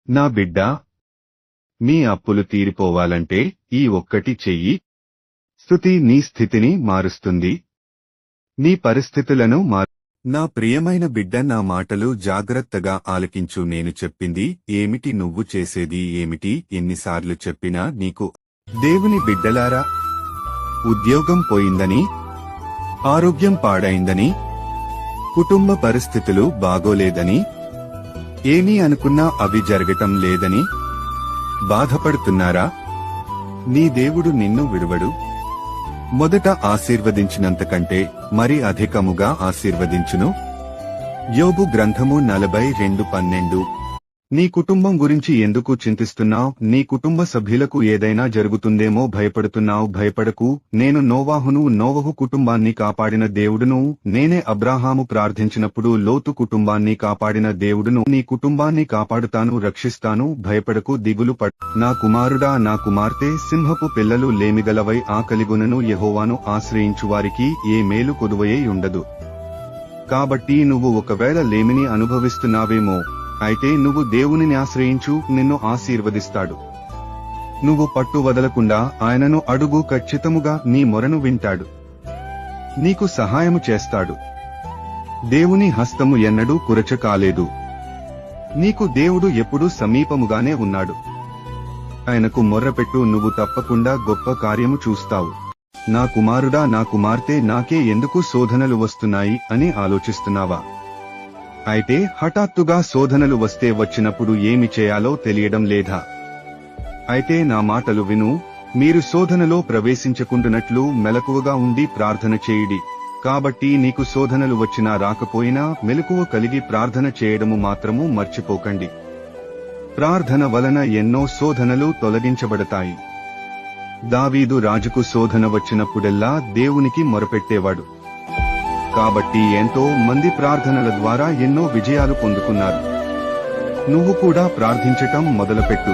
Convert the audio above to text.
నా బిడ్డా, మీ అప్పులు తీరిపోవాలంటే ఈ ఒక్కటి చెయ్యి. స్తుతి నీ స్థితిని మారుస్తుంది, నీ పరిస్థితులను నా ప్రియమైన బిడ్డ, నా మాటలు జాగ్రత్తగా ఆలకించు. నేను చెప్పింది ఏమిటి, నువ్వు చేసేది ఏమిటి? ఎన్నిసార్లు చెప్పినా నీకు దేవుని బిడ్డలారా, ఉద్యోగం పోయిందని, ఆరోగ్యం పాడైందని, కుటుంబ పరిస్థితులు బాగోలేదని, ఏమీ అనుకున్నా అవి జరగటం లేదని బాధపడుతున్నారా? నీ దేవుడు నిన్ను విడువడు. మొదట ఆశీర్వదించినంతకంటే మరి అధికముగా ఆశీర్వదించును. యోబు గ్రంథము 42:12. నీ కుటుంబం గురించి ఎందుకు చింతిస్తున్నావ్? నీ కుటుంబ సభ్యులకు ఏదైనా జరుగుతుందేమో భయపడుతున్నావ్. భయపడకు, నేను నోవహు కుటుంబాన్ని కాపాడిన దేవుడును, నేనే అబ్రాహాము ప్రార్థించినప్పుడు లోతు కుటుంబాన్ని కాపాడిన దేవుడును. నీ కుటుంబాన్ని కాపాడుతాను, రక్షిస్తాను. భయపడకు, దిగులు పడు. నా కుమారుడా, నా కుమార్తె, సింహపు పిల్లలు లేమిగలవై ఆకలిగొనను. యెహోవాను ఆశ్రయించువారికి ఏ మేలు కొదువయే ఉండదు. కాబట్టి నువ్వు ఒకవేళ లేమిని అనుభవిస్తున్నావేమో, అయితే నువ్వు దేవునిని ఆశ్రయించు, నిన్ను ఆశీర్వదిస్తాడు. నువ్వు పట్టు వదలకుండా ఆయనను అడుగు, ఖచ్చితముగా నీ మొరను వింటాడు, నీకు సహాయము చేస్తాడు. దేవుని హస్తము ఎన్నడూ కురచ కాలేదు. నీకు దేవుడు ఎప్పుడూ సమీపముగానే ఉన్నాడు. ఆయనకు మొర్రపెట్టు, నువ్వు తప్పకుండా గొప్ప కార్యము చూస్తావు. నా కుమారుడా, నా కుమార్తె, నాకే ఎందుకు శోధనలు వస్తున్నాయి అని ఆలోచిస్తున్నావా? అయితే హఠాత్తుగా శోధనలు వస్తే వచ్చినప్పుడు ఏమి చేయాలో తెలియడం లేదా? అయితే నా మాటలు విను. మీరు శోధనలో ప్రవేశించకుండునట్లు మెలకువగా ఉండి ప్రార్థన చేయుడి. కాబట్టి నీకు శోధనలు వచ్చినా రాకపోయినా మెలకువ కలిగి ప్రార్థన చేయడము మాత్రము మర్చిపోకండి. ప్రార్థన వలన ఎన్నో శోధనలు తొలగించబడతాయి. దావీదు రాజుకు శోధన వచ్చినప్పుడెల్లా దేవునికి మొరపెట్టేవాడు. కాబట్టి ఎంతో మంది ప్రార్థనల ద్వారా ఎన్నో విజయాలు పొందుకున్నారు. నువ్వు కూడా ప్రార్థించటం మొదలుపెట్టు.